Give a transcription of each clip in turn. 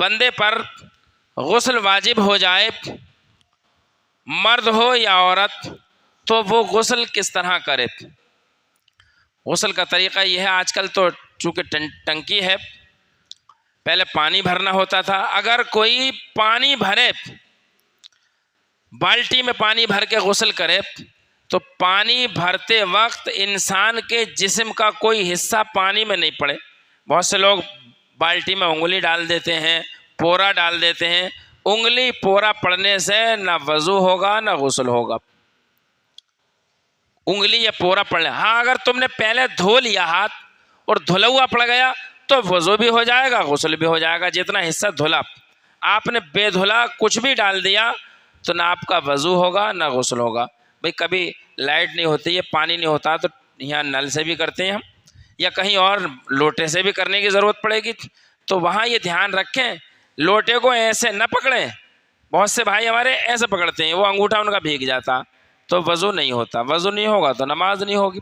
बंदे पर गुस्ल वाजिब हो जाए, मर्द हो या औरत, तो वो गुस्ल किस तरह करे। गुस्ल का तरीक़ा यह है, आजकल तो चूँकि टंकी है, पहले पानी भरना होता था। अगर कोई पानी भरे, बाल्टी में पानी भर के गुस्ल करे, तो पानी भरते वक्त इंसान के जिस्म का कोई हिस्सा पानी में नहीं पड़े। बहुत से लोग बाल्टी में उंगली डाल देते हैं, पोरा डाल देते हैं। उंगली पोरा पड़ने से ना वज़ू होगा ना गुस्ल होगा। उंगली या पोरा पड़ लिया, हाँ अगर तुमने पहले धो लिया हाथ और धुला हुआ पड़ गया तो वज़ू भी हो जाएगा, गुस्ल भी हो जाएगा। जितना हिस्सा धुला, आपने बेधुला कुछ भी डाल दिया तो ना आपका वज़ू होगा ना गुस्ल होगा। भाई कभी लाइट नहीं होती है, पानी नहीं होता, तो यहाँ नल से भी करते हैं हम, या कहीं और लोटे से भी करने की ज़रूरत पड़ेगी, तो वहाँ ये ध्यान रखें लोटे को ऐसे न पकड़ें। बहुत से भाई हमारे ऐसे पकड़ते हैं, वो अंगूठा उनका भीग जाता, तो वज़ू नहीं होता। वज़ू नहीं होगा तो नमाज नहीं होगी।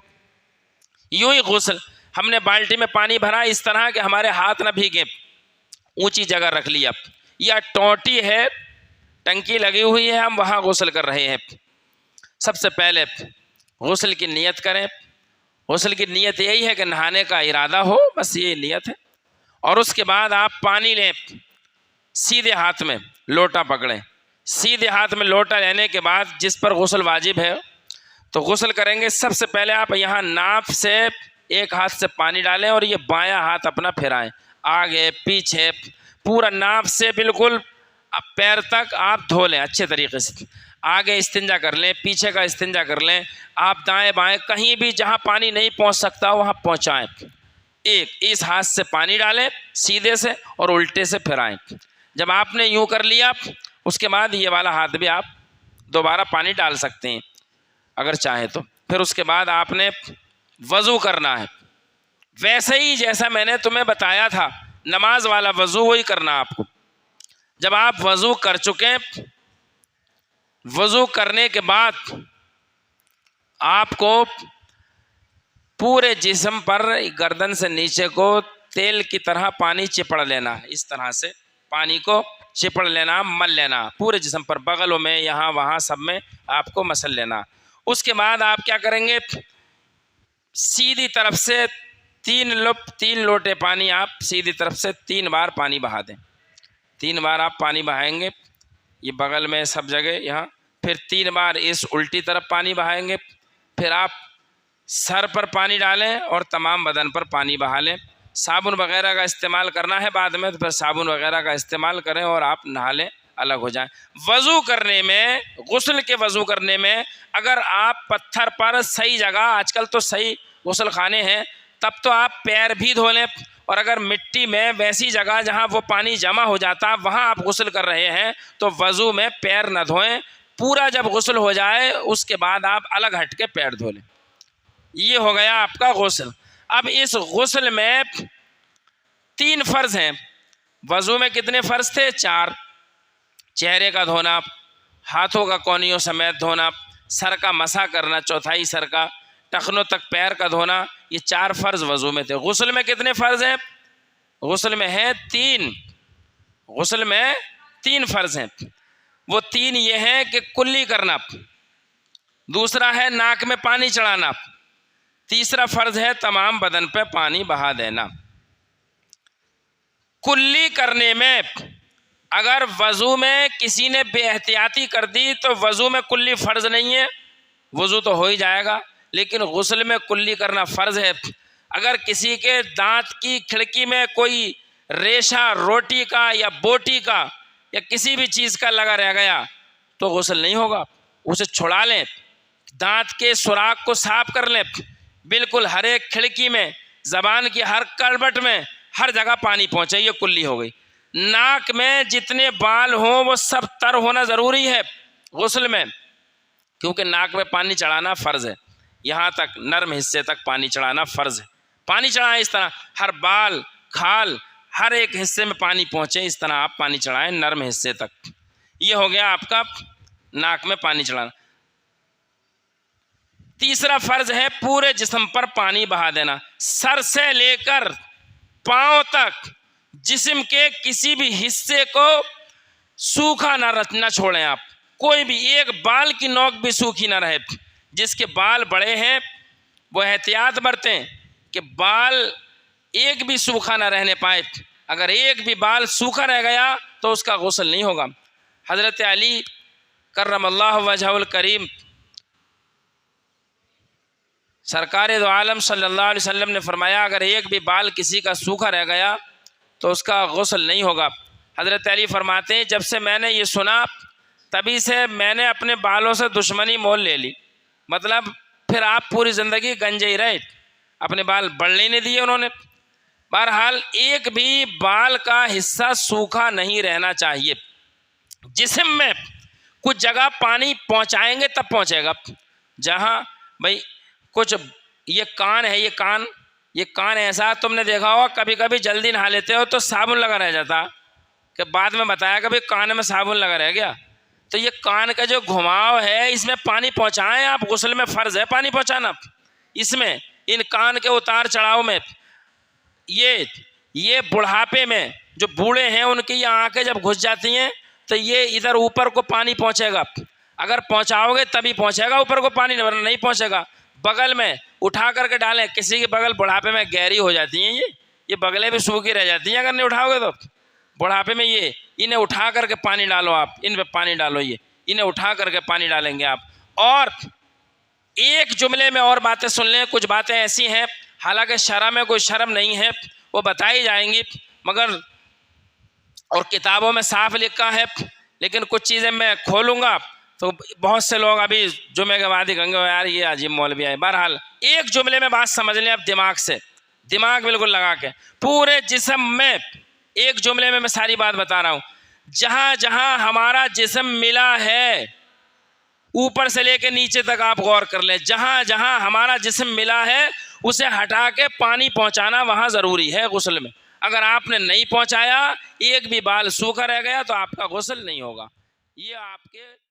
यूँ ही गुस्ल, हमने बाल्टी में पानी भरा इस तरह कि हमारे हाथ न भीगे, ऊंची जगह रख लिया, या टोंटी है, टंकी लगी हुई है, हम वहाँ गुस्ल कर रहे हैं। सबसे पहले गुस्ल की नियत करें। गुस्ल की नियत यही है कि नहाने का इरादा हो, बस ये नियत है। और उसके बाद आप पानी लें, सीधे हाथ में लोटा पकड़ें। सीधे हाथ में लोटा लेने के बाद जिस पर गुस्ल वाजिब है तो गुस्ल करेंगे। सबसे पहले आप यहाँ नाफ से एक हाथ से पानी डालें और ये बायां हाथ अपना फिराएं, आगे पीछे पूरा नाफ से बिल्कुल पैर तक आप धो लें अच्छे तरीके से। आगे इस्तिंजा कर लें, पीछे का इस्तिंजा कर लें। आप दाएं बाएं कहीं भी जहाँ पानी नहीं पहुँच सकता वहाँ पहुँचाएँ। एक इस हाथ से पानी डालें सीधे से और उल्टे से फिराएं। जब आपने यूँ कर लिया, उसके बाद ये वाला हाथ भी आप दोबारा पानी डाल सकते हैं अगर चाहे तो। फिर उसके बाद आपने वज़ू करना है, वैसे ही जैसा मैंने तुम्हें बताया था नमाज वाला वज़ू वही करना आपको। जब आप वज़ू कर चुके, वज़ू करने के बाद आपको पूरे जिस्म पर गर्दन से नीचे को तेल की तरह पानी चिपड़ लेना है। इस तरह से पानी को चिपड़ लेना, मल लेना पूरे जिस्म पर, बगलों में, यहाँ वहाँ सब में आपको मसल लेना। उसके बाद आप क्या करेंगे, सीधी तरफ से तीन लोटे पानी आप सीधी तरफ से 3 बार पानी बहा दें। 3 बार आप पानी बहाएंगे, ये बगल में सब जगह यहाँ। फिर 3 बार इस उल्टी तरफ पानी बहाएंगे। फिर आप सर पर पानी डालें और तमाम बदन पर पानी बहा लें। साबुन वगैरह का इस्तेमाल करना है बाद में तो फिर साबुन वगैरह का इस्तेमाल करें और आप नहा लें, अलग हो जाएं। वज़ू करने में, गुस्ल के वज़ू करने में अगर आप पत्थर पर सही जगह, आजकल तो सही गुस्ल खाने हैं, तब तो आप पैर भी धो लें। और अगर मिट्टी में वैसी जगह जहाँ वो पानी जमा हो जाता वहाँ आप गुस्ल कर रहे हैं तो वज़ू में पैर न धोएं। पूरा जब गुस्ल हो जाए उसके बाद आप अलग हट के पैर धो लें। ये हो गया आपका गुस्ल। अब इस गुस्ल में 3 फ़र्ज़ हैं। वज़ू में कितने फ़र्ज़ थे? 4। चेहरे का धोना, हाथों का कोनियों समेत धोना, सर का मसा करना, चौथाई सर का, टखनों तक पैर का धोना, ये 4 फ़र्ज़ वज़ू में थे। गुस्ल में कितने फ़र्ज़ हैं? गुस्ल में है 3। गुस्ल में 3 फ़र्ज़ हैं। वो 3 ये हैं कि कुल्ली करना, दूसरा है नाक में पानी चढ़ाना, तीसरा फ़र्ज़ है तमाम बदन पे पानी बहा देना। कुल्ली करने में अगर वज़ू में किसी ने बेएहतियाती कर दी तो वज़ू में कुल्ली फ़र्ज़ नहीं है, वज़ू तो हो ही जाएगा, लेकिन गुस्ल में कुल्ली करना फ़र्ज़ है। अगर किसी के दांत की खिड़की में कोई रेशा रोटी का या बोटी का या किसी भी चीज़ का लगा रह गया तो गुस्ल नहीं होगा, उसे छुड़ा लें, दांत के सुराख को साफ कर लें, बिल्कुल हर एक खिड़की में, ज़बान की हर करवट में, हर जगह पानी पहुँचे, ये कुल्ली हो गई। नाक में जितने बाल हों वो सब तर होना ज़रूरी है गुस्ल में, क्योंकि नाक में पानी चढ़ाना फ़र्ज़ है। यहाँ तक नर्म हिस्से तक पानी चढ़ाना फ़र्ज़ है। पानी चढ़ाएं इस तरह, हर बाल, खाल, हर एक हिस्से में पानी पहुँचे, इस तरह आप पानी चढ़ाएं नर्म हिस्से तक। ये हो गया आपका नाक में पानी चढ़ाना। तीसरा फ़र्ज़ है पूरे जिस्म पर पानी बहा देना, सर से लेकर पाँव तक जिस्म के किसी भी हिस्से को सूखा ना छोड़ें आप, कोई भी एक बाल की नोक भी सूखी ना रहे। जिसके बाल बड़े हैं वो एहतियात बरतें कि बाल एक भी सूखा ना रहने पाए। अगर एक भी बाल सूखा रह गया तो उसका गुस्ल नहीं होगा। हज़रत अली करमल्लाहु वजहुल करीम सरकार दो आलम सल्लल्लाहु अलैहि वसल्लम ने फरमाया, अगर एक भी बाल किसी का सूखा रह गया तो उसका गुस्ल नहीं होगा। हज़रत अली फरमाते हैं, जब से मैंने ये सुना तभी से मैंने अपने बालों से दुश्मनी मोल ले ली। मतलब फिर आप पूरी ज़िंदगी गंजे ही रहे, अपने बाल बढ़ने नहीं दिए उन्होंने। बहरहाल एक भी बाल का हिस्सा सूखा नहीं रहना चाहिए। जिस्म में कुछ जगह पानी पहुंचाएंगे तब पहुंचेगा। जहां भाई कुछ ये कान है, ये कान ऐसा तुमने देखा होगा, कभी कभी जल्दी नहा लेते हो तो साबुन लगा रह जाता, कि बाद में बताया कभी कान में साबुन लगा रह गया। तो ये कान का जो घुमाव है इसमें पानी पहुंचाएं आप, गुस्ल में फ़र्ज़ है पानी पहुंचाना। इसमें इन कान के उतार चढ़ाव में ये बुढ़ापे में जो बूढ़े हैं उनकी ये आंखें जब घुस जाती हैं तो ये इधर ऊपर को पानी पहुंचेगा। अगर पहुंचाओगे तभी पहुंचेगा, ऊपर को पानी नहीं पहुंचेगा। बगल में उठा करके डालें, किसी की बगल बुढ़ापे में गहरी हो जाती हैं, ये बगलें भी सूखी रह जाती हैं अगर नहीं उठाओगे तो। बुढ़ापे में ये इन्हें उठा करके पानी डालो आप, इन पे पानी डालो, ये इन्हें उठा करके पानी डालेंगे आप। और एक जुमले में और बातें सुन लें, कुछ बातें ऐसी हैं हालांकि शरअ में कोई शर्म नहीं है, वो बताई जाएंगी, मगर और किताबों में साफ लिखा है, लेकिन कुछ चीज़ें मैं खोलूँगा तो बहुत से लोग अभी जुमे के बाद ही कहेंगे यार ये अजीब मौलवी आए। बहरहाल एक जुमले में बात समझ लें आप, दिमाग से, दिमाग बिल्कुल लगा के, पूरे जिस्म में एक जुमले में मैं सारी बात बता रहा हूँ। जहाँ जहाँ हमारा जिस्म मिला है, ऊपर से लेके नीचे तक आप गौर कर लें, जहाँ जहाँ हमारा जिस्म मिला है उसे हटा के पानी पहुँचाना वहाँ ज़रूरी है गुस्ल में। अगर आपने नहीं पहुँचाया, एक भी बाल सूखा रह गया तो आपका गुस्ल नहीं होगा। ये आपके